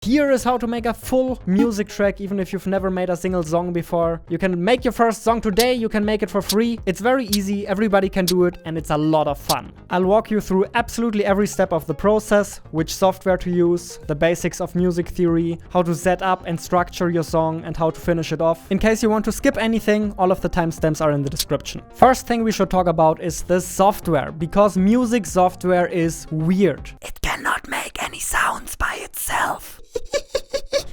Here is how to make a full music track, even if you've never made a single song before. You can make your first song today, you can make it for free. It's very easy, everybody can do it, and it's a lot of fun. I'll walk you through absolutely every step of the process, which software to use, the basics of music theory, how to set up and structure your song, and how to finish it off. In case you want to skip anything, all of the timestamps are in the description. First thing we should talk about is the software, because music software is weird. It cannot make any sounds by itself.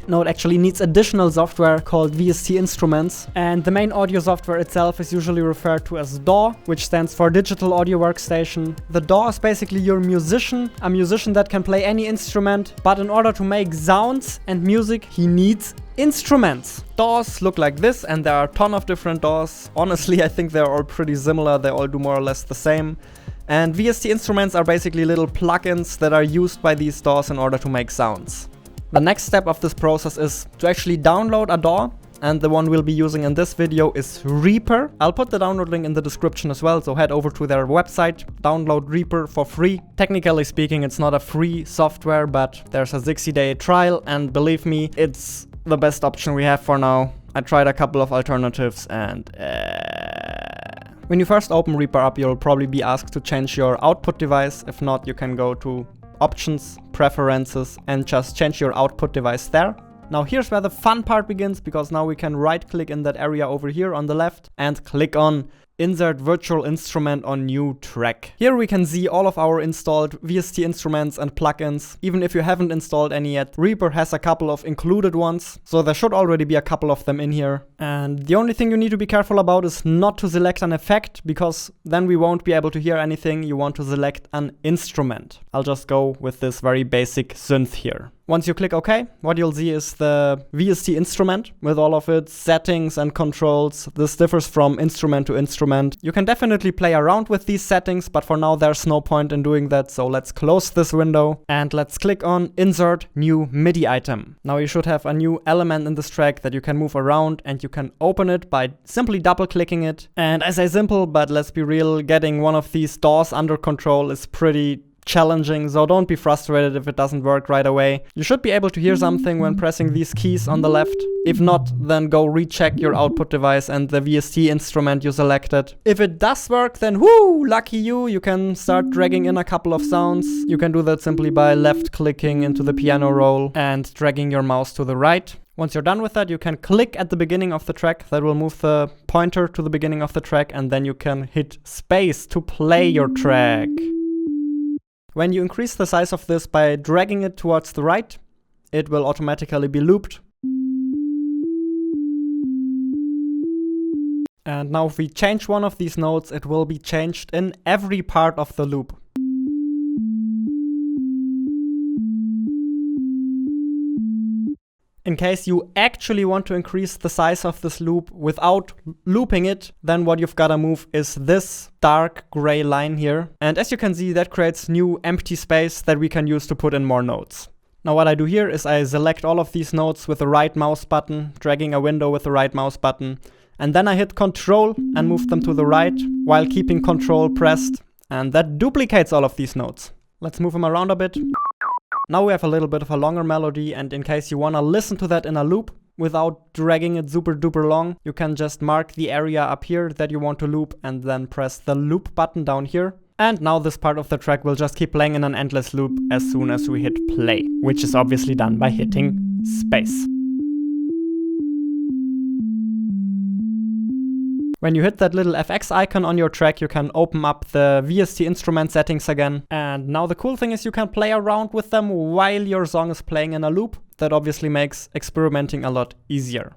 No, it actually needs additional software called VST Instruments, and the main audio software itself is usually referred to as DAW, which stands for Digital Audio Workstation. The DAW is basically your musician, a musician that can play any instrument, but in order to make sounds and music, he needs instruments. DAWs look like this, and there are a ton of different DAWs. Honestly, I think they're all pretty similar, they all do more or less the same. And VST Instruments are basically little plugins that are used by these DAWs in order to make sounds. The next step of this process is to actually download a DAW, and the one we'll be using in this video is Reaper. I'll put the download link in the description as well, so head over to their website, download Reaper for free. Technically speaking, it's not a free software, but there's a 60-day trial, and believe me, it's the best option we have for now. I tried a couple of alternatives and when you first open Reaper up, you'll probably be asked to change your output device. If not, you can go to Options, Preferences, and just change your output device there. Now here's where the fun part begins, because now we can right click in that area over here on the left and click on Insert Virtual Instrument on New Track. Here we can see all of our installed VST instruments and plugins. Even if you haven't installed any yet, Reaper has a couple of included ones, so there should already be a couple of them in here. And the only thing you need to be careful about is not to select an effect, because then we won't be able to hear anything. You want to select an instrument. I'll just go with this very basic synth here. Once you click OK, what you'll see is the VST instrument with all of its settings and controls. This differs from instrument to instrument. You can definitely play around with these settings, but for now there's no point in doing that. So let's close this window and let's click on Insert New MIDI Item. Now you should have a new element in this track that you can move around, and you can open it by simply double clicking it. And I say simple, but let's be real, getting one of these DAWs under control is pretty challenging, so don't be frustrated if it doesn't work right away. You should be able to hear something when pressing these keys on the left. If not, then go recheck your output device and the VST instrument you selected. If it does work, then whoo, lucky you, you can start dragging in a couple of sounds. You can do that simply by left clicking into the piano roll and dragging your mouse to the right. Once you're done with that, you can click at the beginning of the track. That will move the pointer to the beginning of the track, and then you can hit space to play your track. When you increase the size of this by dragging it towards the right, it will automatically be looped. And now if we change one of these notes, it will be changed in every part of the loop. In case you actually want to increase the size of this loop without looping it, then what you've gotta move is this dark gray line here. And as you can see, that creates new empty space that we can use to put in more notes. Now what I do here is I select all of these notes with the right mouse button, dragging a window with the right mouse button, and then I hit Ctrl and move them to the right while keeping Ctrl pressed, and that duplicates all of these notes. Let's move them around a bit. Now we have a little bit of a longer melody, and in case you wanna listen to that in a loop without dragging it super duper long, you can just mark the area up here that you want to loop and then press the loop button down here. And now this part of the track will just keep playing in an endless loop as soon as we hit play, which is obviously done by hitting space. When you hit that little FX icon on your track, you can open up the VST instrument settings again. And now the cool thing is you can play around with them while your song is playing in a loop. That obviously makes experimenting a lot easier.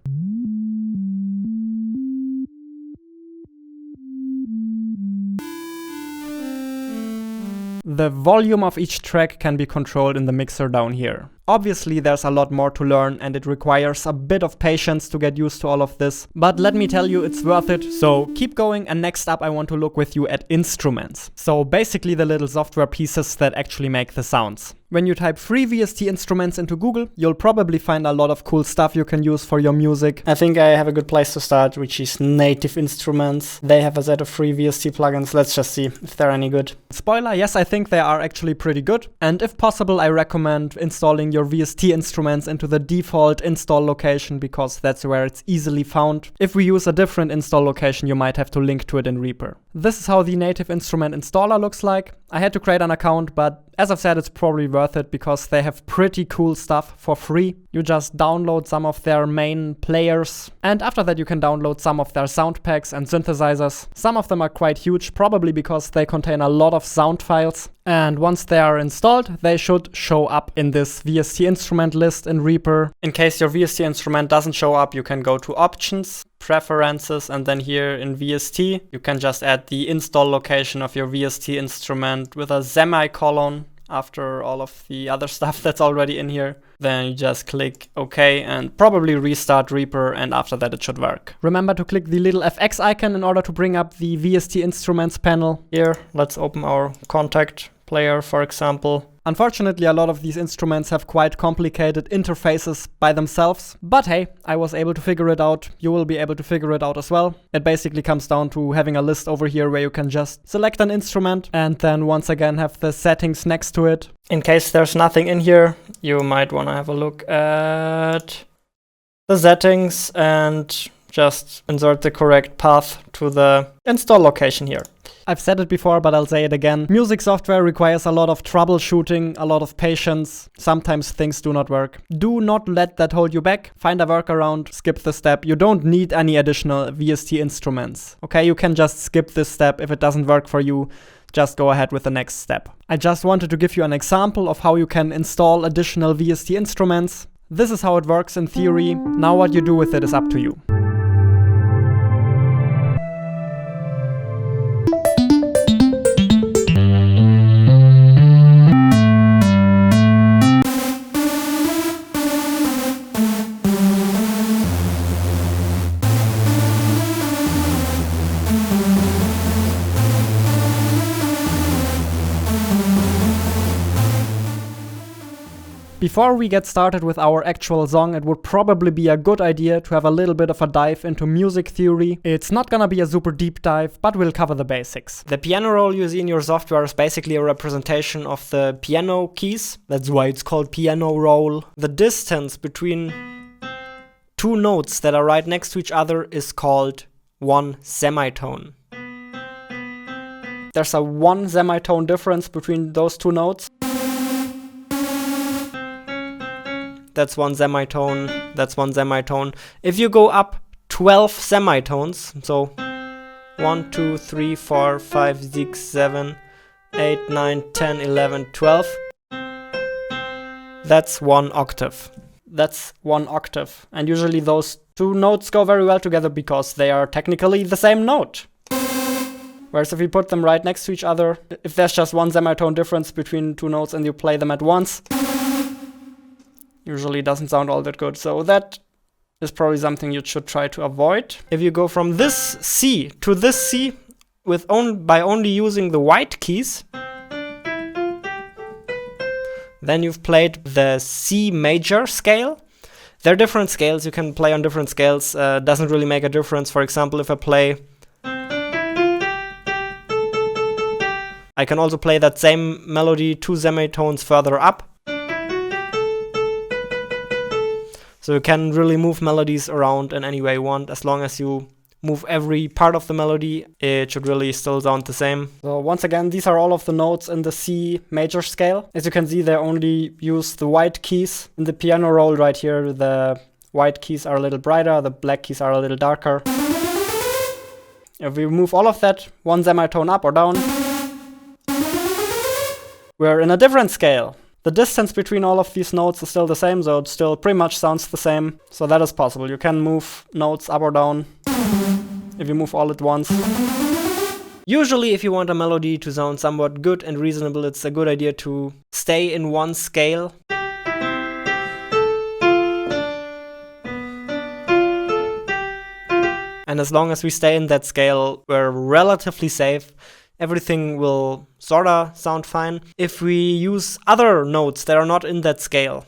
The volume of each track can be controlled in the mixer down here. Obviously there's a lot more to learn, and it requires a bit of patience to get used to all of this, but let me tell you, it's worth it, so keep going. And next up I want to look with you at instruments. So basically the little software pieces that actually make the sounds. When you type free VST instruments into Google, you'll probably find a lot of cool stuff you can use for your music. I think I have a good place to start, which is Native Instruments. They have a set of free VST plugins. Let's just see if they're any good. Spoiler, yes, I think they are actually pretty good. And if possible, I recommend installing your VST instruments into the default install location, because that's where it's easily found. If we use a different install location, you might have to link to it in Reaper. This is how the Native Instrument installer looks like. I had to create an account, but as I've said, it's probably worth it because they have pretty cool stuff for free. You just download some of their main players, and after that you can download some of their sound packs and synthesizers. Some of them are quite huge, probably because they contain a lot of sound files. And once they are installed, they should show up in this VST instrument list in Reaper. In case your VST instrument doesn't show up, you can go to Options, Preferences, and then here in VST, you can just add the install location of your VST instrument with a semicolon after all of the other stuff that's already in here. Then you just click OK and probably restart Reaper, and after that it should work. Remember to click the little FX icon in order to bring up the VST Instruments panel. Here, let's open our contact player, for example. Unfortunately, a lot of these instruments have quite complicated interfaces by themselves. But hey, I was able to figure it out. You will be able to figure it out as well. It basically comes down to having a list over here where you can just select an instrument and then once again have the settings next to it. In case there's nothing in here, you might want to have a look at the settings and just insert the correct path to the install location here. I've said it before, but I'll say it again. Music software requires a lot of troubleshooting, a lot of patience. Sometimes things do not work. Do not let that hold you back. Find a workaround, skip the step. You don't need any additional VST instruments. Okay, you can just skip this step. If it doesn't work for you, just go ahead with the next step. I just wanted to give you an example of how you can install additional VST instruments. This is how it works in theory. Now what you do with it is up to you. Before we get started with our actual song, it would probably be a good idea to have a little bit of a dive into music theory. It's not gonna be a super deep dive, but we'll cover the basics. The piano roll you see in your software is basically a representation of the piano keys. That's why it's called piano roll. The distance between two notes that are right next to each other is called one semitone. There's a one semitone difference between those two notes. That's one semitone, that's one semitone. If you go up 12 semitones, so 1, 2, 3, 4, 5, 6, 7, 8, 9, 10, 11, 12, that's one octave. That's one octave. And usually those two notes go very well together because they are technically the same note. Whereas if you put them right next to each other, if there's just one semitone difference between two notes and you play them at once, usually doesn't sound all that good. So that is probably something you should try to avoid. If you go from this C to this C by only using the white keys, then you've played the C major scale. There are different scales, you can play on different scales, doesn't really make a difference. For example, if I play, I can also play that same melody two semitones further up. So you can really move melodies around in any way you want. As long as you move every part of the melody, it should really still sound the same. So once again, these are all of the notes in the C major scale. As you can see, they only use the white keys. In the piano roll right here, the white keys are a little brighter, the black keys are a little darker. If we move all of that one semitone up or down, we're in a different scale. The distance between all of these notes is still the same, so it still pretty much sounds the same. So that is possible. You can move notes up or down if you move all at once. Usually, if you want a melody to sound somewhat good and reasonable, it's a good idea to stay in one scale. And as long as we stay in that scale, we're relatively safe. everything will sorta sound fine. If we use other notes that are not in that scale,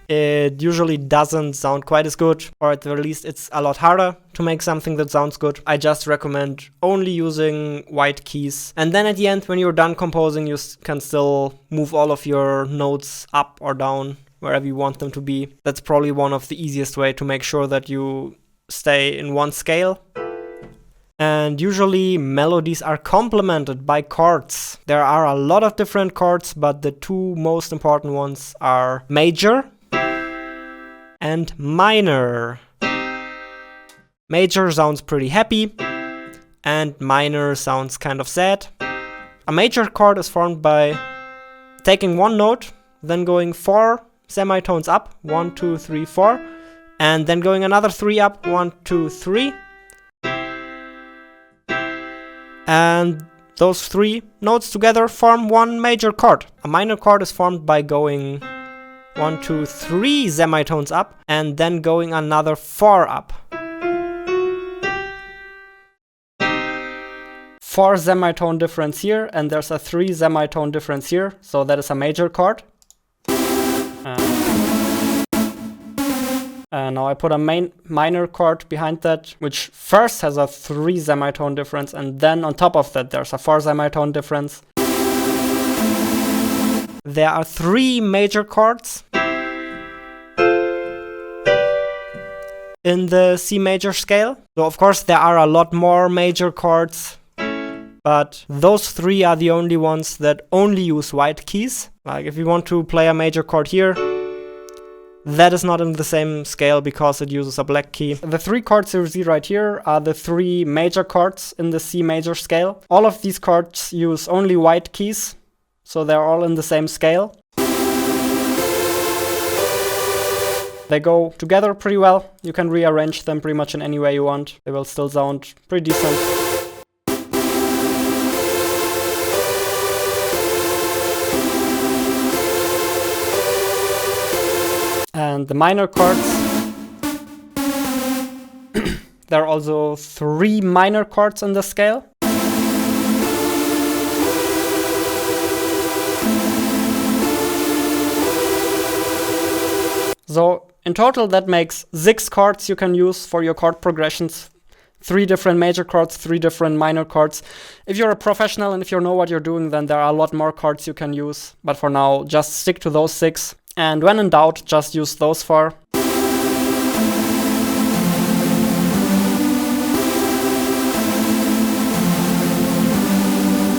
it usually doesn't sound quite as good, or at the very least it's a lot harder to make something that sounds good. I just recommend only using white keys. And then at the end, when you're done composing, you can still move all of your notes up or down wherever you want them to be. That's probably one of the easiest way to make sure that you stay in one scale. And usually melodies are complemented by chords. There are a lot of different chords, but the two most important ones are major and minor. Major sounds pretty happy, and minor sounds kind of sad. A major chord is formed by taking one note, then going 4 semitones up, 1, 2, 3, 4, and then going another 3 up, 1, 2, 3. And those 3 notes together form one major chord. A minor chord is formed by going 1, 2, 3 semitones up and then going another 4 up. 4 semitone difference here, and there's a 3 semitone difference here, so that is a major chord. Now I put a minor chord behind that, which first has a 3 semitone difference, and then on top of that there's a 4 semitone difference. There are 3 major chords in the C major scale. So of course there are a lot more major chords, but those 3 are the only ones that only use white keys. Like if you want to play a major chord here, that is not in the same scale because it uses a black key. The 3 chords you see right here are the 3 major chords in the C major scale. All of these chords use only white keys, so they're all in the same scale. They go together pretty well. You can rearrange them pretty much in any way you want. They will still sound pretty decent. And the minor chords, there are also 3 minor chords in the scale. So in total that makes 6 chords you can use for your chord progressions. 3 different major chords, 3 different minor chords. If you're a professional and if you know what you're doing, then there are a lot more chords you can use. But for now, just stick to those 6. And when in doubt, just use those 4.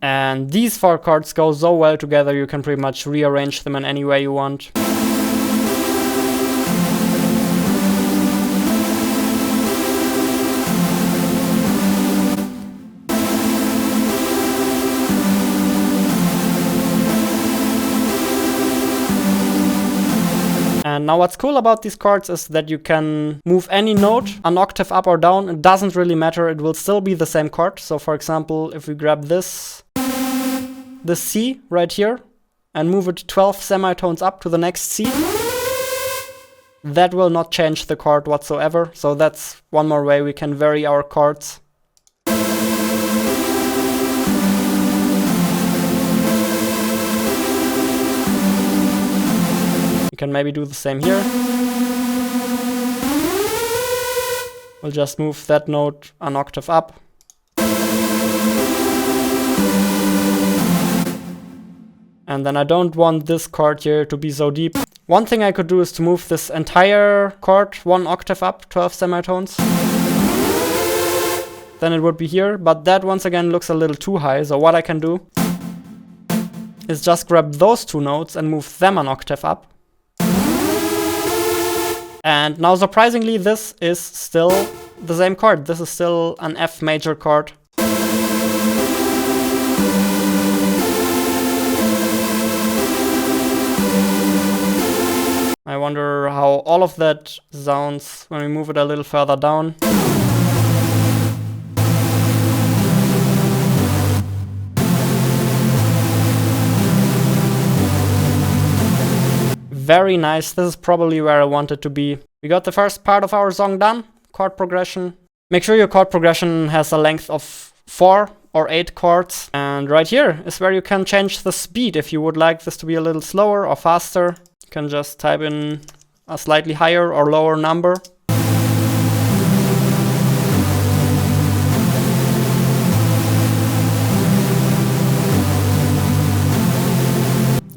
And these 4 chords go so well together, you can pretty much rearrange them in any way you want. And now what's cool about these chords is that you can move any note an octave up or down. It doesn't really matter, it will still be the same chord. So for example, if we grab the C right here and move it 12 semitones up to the next C, that will not change the chord whatsoever. So that's one more way we can vary our chords. You can maybe do the same here. We'll just move that note an octave up. And then I don't want this chord here to be so deep. One thing I could do is to move this entire chord 1 octave up, 12 semitones. Then it would be here, but that once again looks a little too high. So what I can do is just grab those 2 notes and move them an octave up. And now surprisingly, this is still the same chord. This is still an F major chord. I wonder how all of that sounds when we move it a little further down. Very nice. This is probably where I want it to be. We got the first part of our song done. Chord progression. Make sure your chord progression has a length of 4 or 8 chords. And right here is where you can change the speed. If you would like this to be a little slower or faster, you can just type in a slightly higher or lower number.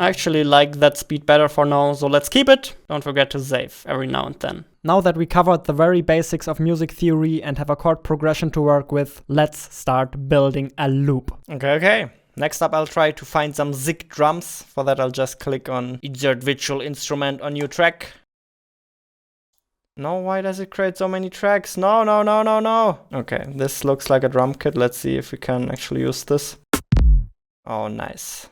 I actually like that speed better for now, so let's keep it. Don't forget to save every now and then. Now that we covered the very basics of music theory and have a chord progression to work with, let's start building a loop. Okay. Next up, I'll try to find some Zig drums. For that, I'll just click on Insert Virtual Instrument on New Track. No, why does it create so many tracks? No. Okay, this looks like a drum kit. Let's see if we can actually use this. Oh, nice.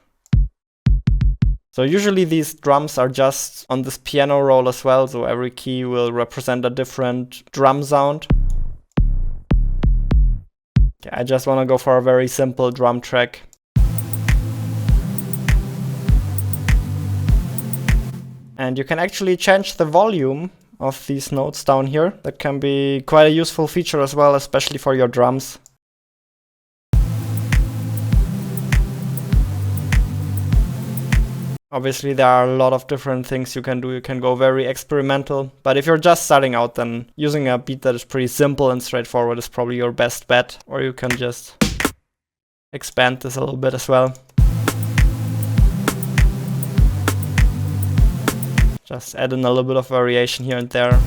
So usually these drums are just on this piano roll as well, so every key will represent a different drum sound. Okay, I just want to go for a very simple drum track. And you can actually change the volume of these notes down here. That can be quite a useful feature as well, especially for your drums. Obviously, there are a lot of different things you can do. You can go very experimental. But if you're just starting out, then using a beat that is pretty simple and straightforward is probably your best bet. Or you can just expand this a little bit as well. Just add in a little bit of variation here and there.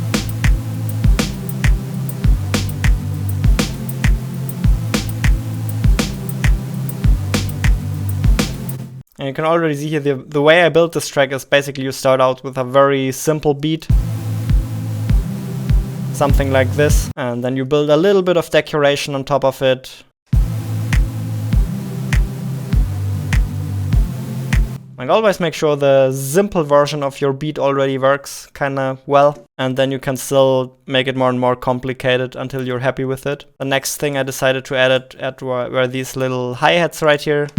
And you can already see here the way I built this track is basically you start out with a very simple beat. Something like this. And then you build a little bit of decoration on top of it. Like always make sure the simple version of your beat already works kinda well. And then you can still make it more and more complicated until you're happy with it. The next thing I decided to add were these little hi-hats right here.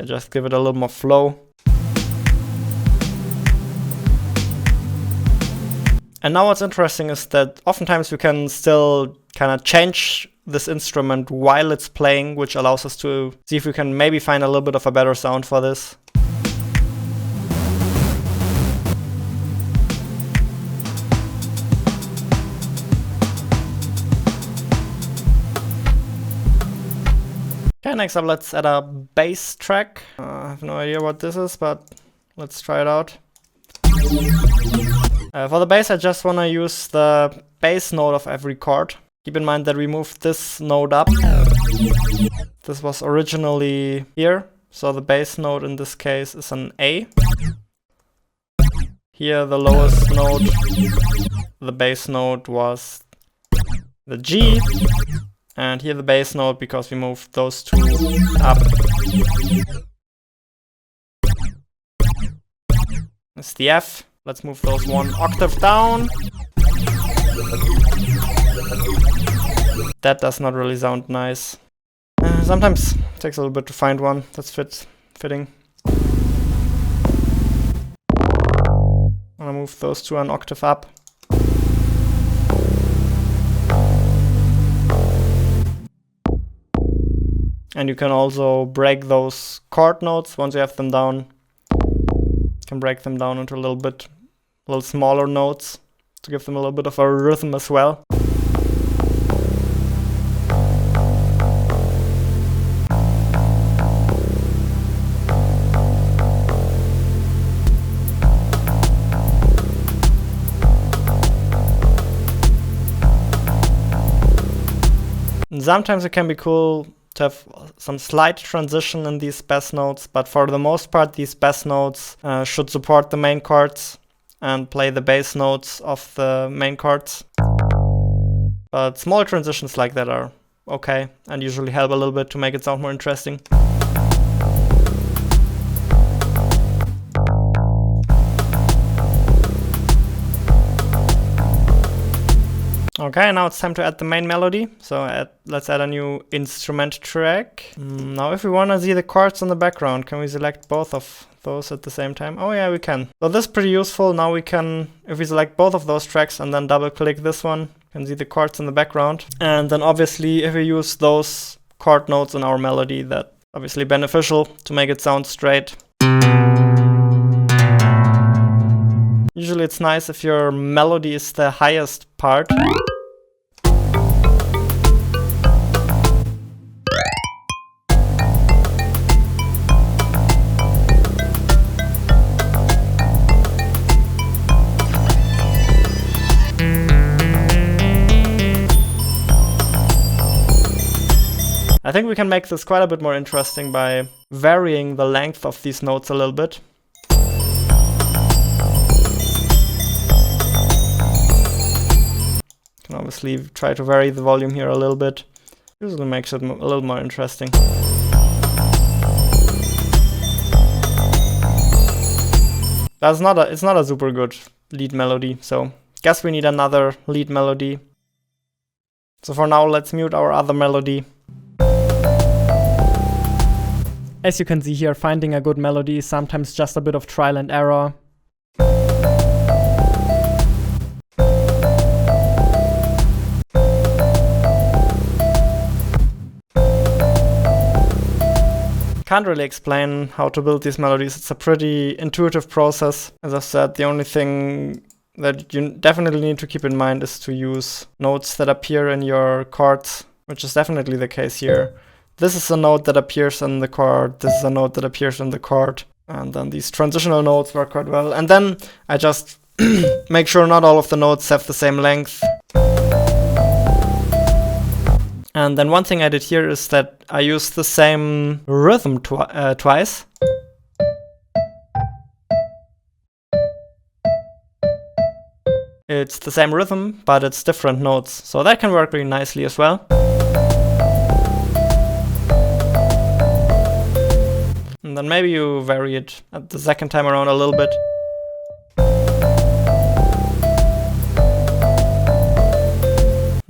Just give it a little more flow. And now what's interesting is that oftentimes we can still kind of change this instrument while it's playing, which allows us to see if we can maybe find a little bit of a better sound for this. Okay, next up let's add a bass track. I have no idea what this is, but let's try it out. For the bass I just want to use the bass note of every chord. Keep in mind that we moved this note up. This was originally here, so the bass note in this case is an A. Here the lowest note, the bass note was the G. And here the bass note, because we moved those two up, it's the F. Let's move those one octave down. That does not really sound nice. Sometimes it takes a little bit to find one that's fitting. I'm gonna move those two an octave up. And you can also break those chord notes once you have them down. You can break them down into a little smaller notes to give them a little bit of a rhythm as well. And sometimes it can be cool to have some slight transition in these bass notes, but for the most part these bass notes should support the main chords and play the bass notes of the main chords. But small transitions like that are okay and usually help a little bit to make it sound more interesting. Okay, now it's time to add the main melody. So let's add a new instrument track. Now if we want to see the chords on the background, can we select both of those at the same time? Oh yeah, we can. So this is pretty useful. Now we can, if we select both of those tracks and then double click this one, you can see the chords in the background. And then obviously if we use those chord notes in our melody, that's obviously beneficial to make it sound straight. Usually it's nice if your melody is the highest part. I think we can make this quite a bit more interesting by varying the length of these notes a little bit. Can obviously try to vary the volume here a little bit. Usually makes it a little more interesting. It's not a super good lead melody, so guess we need another lead melody. So for now, let's mute our other melody. As you can see here, finding a good melody is sometimes just a bit of trial and error. Can't really explain how to build these melodies. It's a pretty intuitive process. As I said, the only thing that you definitely need to keep in mind is to use notes that appear in your chords, which is definitely the case here. This is a note that appears in the chord, this is a note that appears in the chord, and then these transitional notes work quite well. And then I just make sure not all of the notes have the same length. And then one thing I did here is that I used the same rhythm twice. It's the same rhythm, but it's different notes, so that can work really nicely as well. And then maybe you vary it at the second time around a little bit.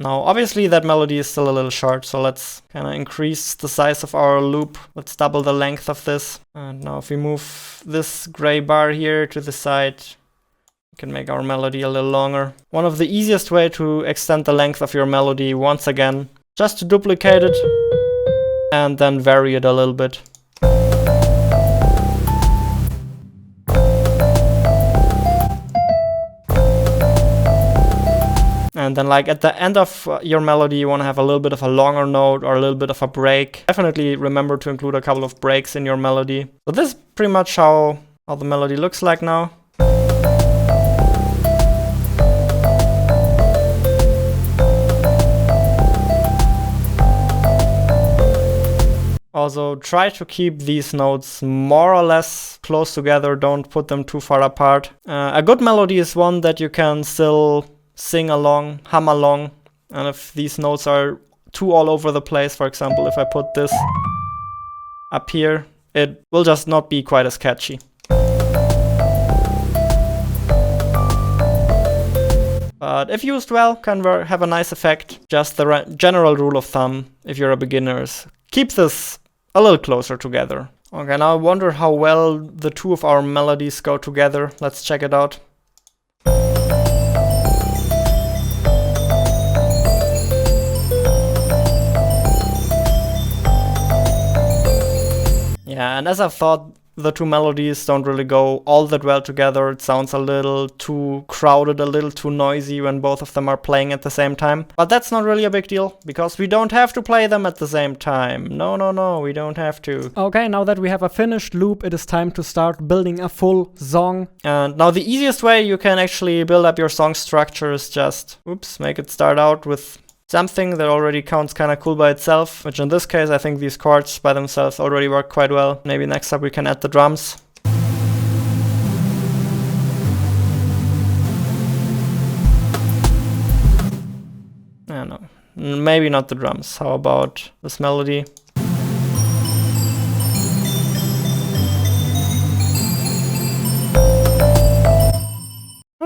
Now obviously that melody is still a little short, so let's kind of increase the size of our loop. Let's double the length of this. And now if we move this gray bar here to the side, we can make our melody a little longer. One of the easiest way to extend the length of your melody, once again, just to duplicate it and then vary it a little bit. And then like at the end of your melody, you want to have a little bit of a longer note or a little bit of a break. Definitely remember to include a couple of breaks in your melody. So this is pretty much how the melody looks like now. Also try to keep these notes more or less close together, don't put them too far apart. A good melody is one that you can still sing along, hum along, and if these notes are too all over the place, for example, if I put this up here, it will just not be quite as catchy. But if used well, can have a nice effect. Just the general rule of thumb, if you're a beginner, is keep this a little closer together. Okay, now I wonder how well the two of our melodies go together. Let's check it out. Yeah, and as I thought, the two melodies don't really go all that well together. It sounds a little too crowded, a little too noisy when both of them are playing at the same time. But that's not really a big deal, because we don't have to play them at the same time. No, we don't have to. Okay, now that we have a finished loop, it is time to start building a full song. And now the easiest way you can actually build up your song structure is just, make it start out with something that already counts kind of cool by itself, which in this case I think these chords by themselves already work quite well. Maybe next up we can add the drums. No, maybe not the drums. How about this melody?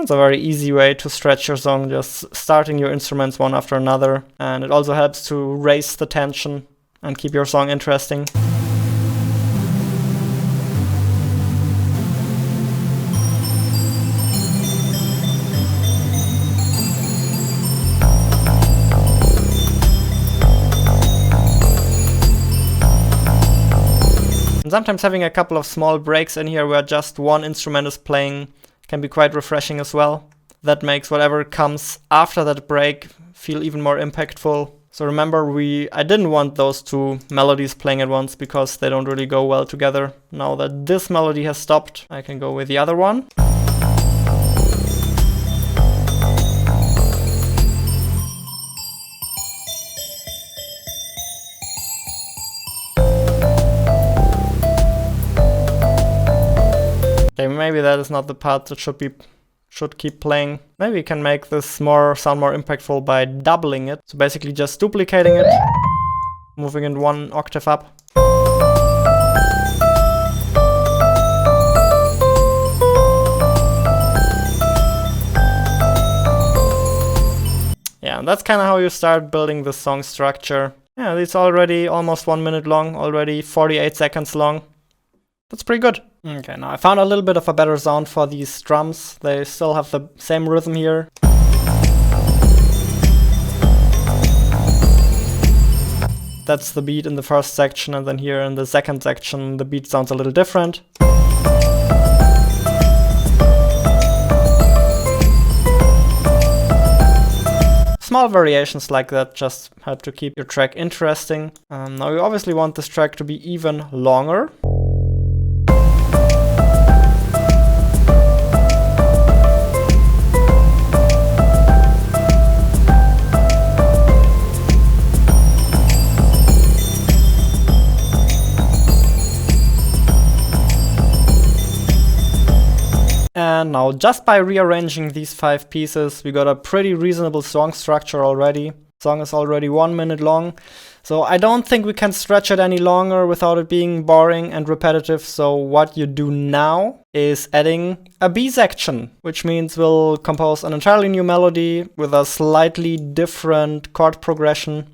It's a very easy way to stretch your song, just starting your instruments one after another. And it also helps to raise the tension and keep your song interesting. And sometimes having a couple of small breaks in here where just one instrument is playing can be quite refreshing as well. That makes whatever comes after that break feel even more impactful. So remember, I didn't want those two melodies playing at once because they don't really go well together. Now that this melody has stopped, I can go with the other one. Okay, maybe that is not the part that should keep playing. Maybe we can make this sound more impactful by doubling it. So basically just duplicating it, moving it one octave up. Yeah, and that's kind of how you start building the song structure. Yeah, it's already almost 1 minute long, already 48 seconds long. That's pretty good. Okay, now I found a little bit of a better sound for these drums. They still have the same rhythm here. That's the beat in the first section, and then here in the second section the beat sounds a little different. Small variations like that just help to keep your track interesting. Now you obviously want this track to be even longer. And now, just by rearranging these 5 pieces, we got a pretty reasonable song structure already. The song is already 1 minute long, so I don't think we can stretch it any longer without it being boring and repetitive. So what you do now is adding a B section, which means we'll compose an entirely new melody with a slightly different chord progression.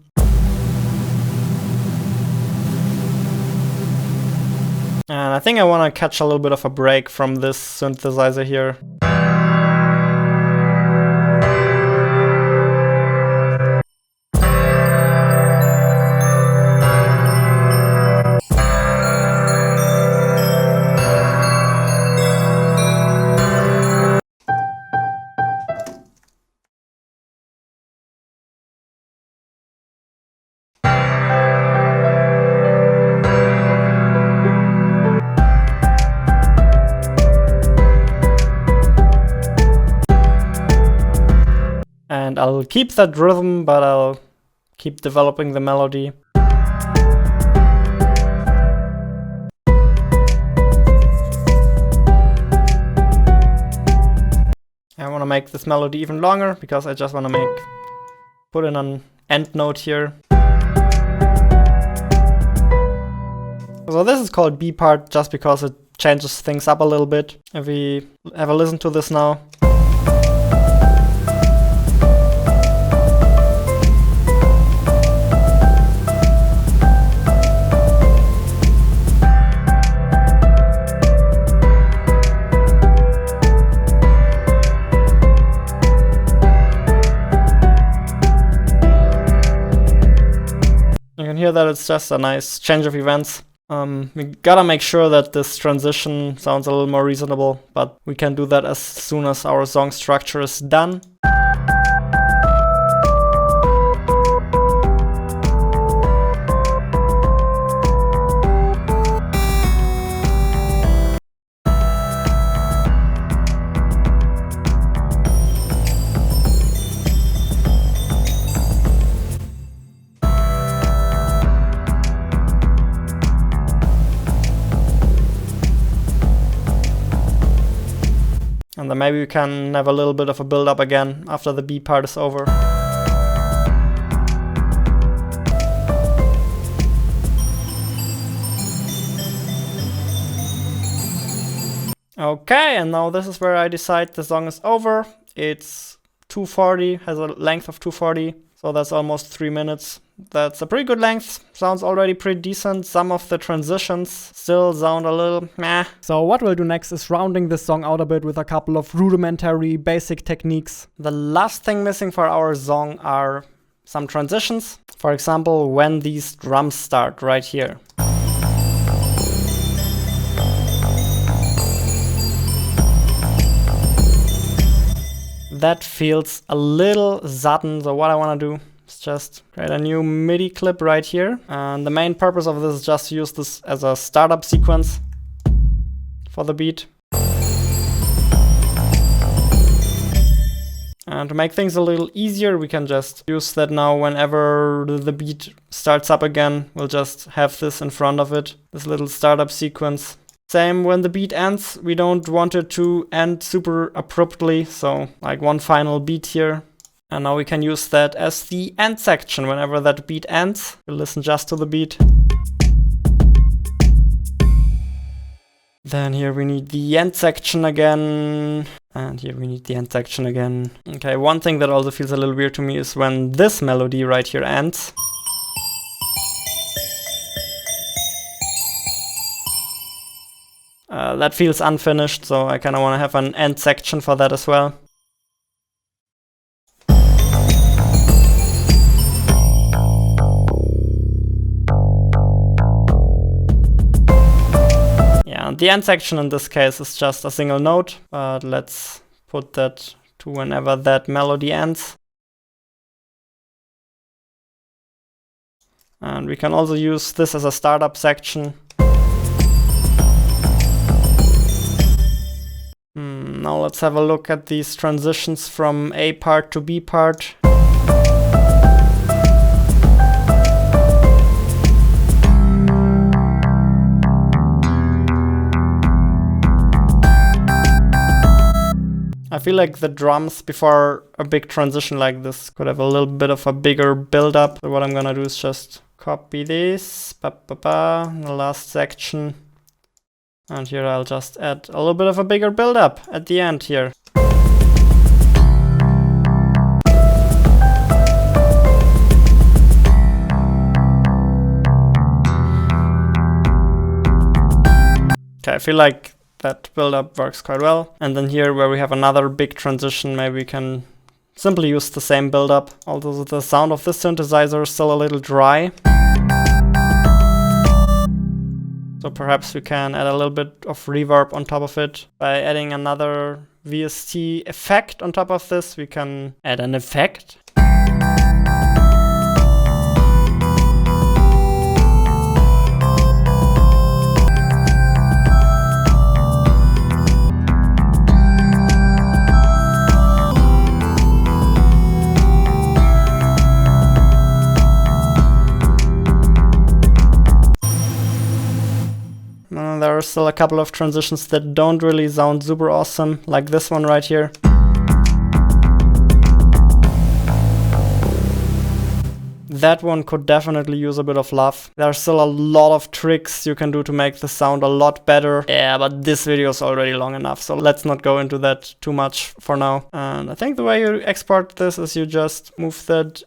And I think I want to catch a little bit of a break from this synthesizer here. And I'll keep that rhythm, but I'll keep developing the melody. I want to make this melody even longer because I just want to put in an end note here. So this is called B part just because it changes things up a little bit. If we have a listen to this now. You can hear that it's just a nice change of events. We gotta make sure that this transition sounds a little more reasonable, but we can do that as soon as our song structure is done. And then maybe we can have a little bit of a build up again after the B part is over. Okay, and now this is where I decide the song is over. It's 2:40, has a length of 2:40, so that's almost 3 minutes. That's a pretty good length, sounds already pretty decent. Some of the transitions still sound a little meh. So what we'll do next is rounding this song out a bit with a couple of rudimentary basic techniques. The last thing missing for our song are some transitions. For example, when these drums start right here. That feels a little sudden, so what I want to do is just create a new MIDI clip right here. And the main purpose of this is just to use this as a startup sequence for the beat. And to make things a little easier, we can just use that now whenever the beat starts up again. We'll just have this in front of it, this little startup sequence. Same when the beat ends, we don't want it to end super abruptly, so like one final beat here. And now we can use that as the end section. Whenever that beat ends, we'll listen just to the beat. Then here we need the end section again. And here we need the end section again. Okay, one thing that also feels a little weird to me is when this melody right here ends. That feels unfinished, so I kind of want to have an end section for that as well. Yeah, and the end section in this case is just a single note, but let's put that to whenever that melody ends. And we can also use this as a startup section. Now let's have a look at these transitions from A part to B part. I feel like the drums before a big transition like this could have a little bit of a bigger build up. So what I'm gonna do is just copy this, the last section. And here I'll just add a little bit of a bigger build-up at the end here. Okay, I feel like that build-up works quite well. And then here where we have another big transition, maybe we can simply use the same build-up. Although the sound of this synthesizer is still a little dry. So perhaps we can add a little bit of reverb on top of it. By adding another VST effect on top of this, we can add an effect. There are still a couple of transitions that don't really sound super awesome, like this one right here. That one could definitely use a bit of love. There are still a lot of tricks you can do to make the sound a lot better. Yeah, but this video is already long enough, so let's not go into that too much for now. And I think the way you export this is you just move that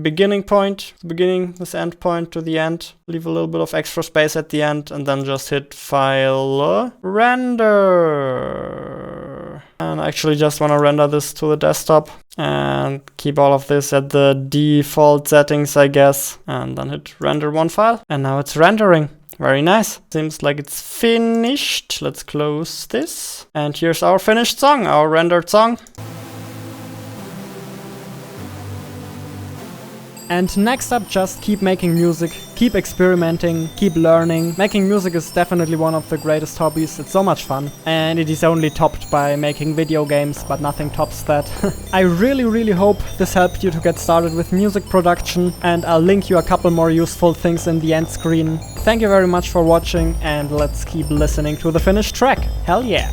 beginning point, this end point to the end, leave a little bit of extra space at the end, and then just hit File, Render. And I actually just want to render this to the desktop and keep all of this at the default settings, I guess, and then hit Render one file. And now it's rendering. Very nice. Seems like it's finished. Let's close this. And here's our finished song, our rendered song. And next up, just keep making music, keep experimenting, keep learning. Making music is definitely one of the greatest hobbies, it's so much fun. And it is only topped by making video games, but nothing tops that. I really hope this helped you to get started with music production, and I'll link you a couple more useful things in the end screen. Thank you very much for watching, and let's keep listening to the finished track. Hell yeah!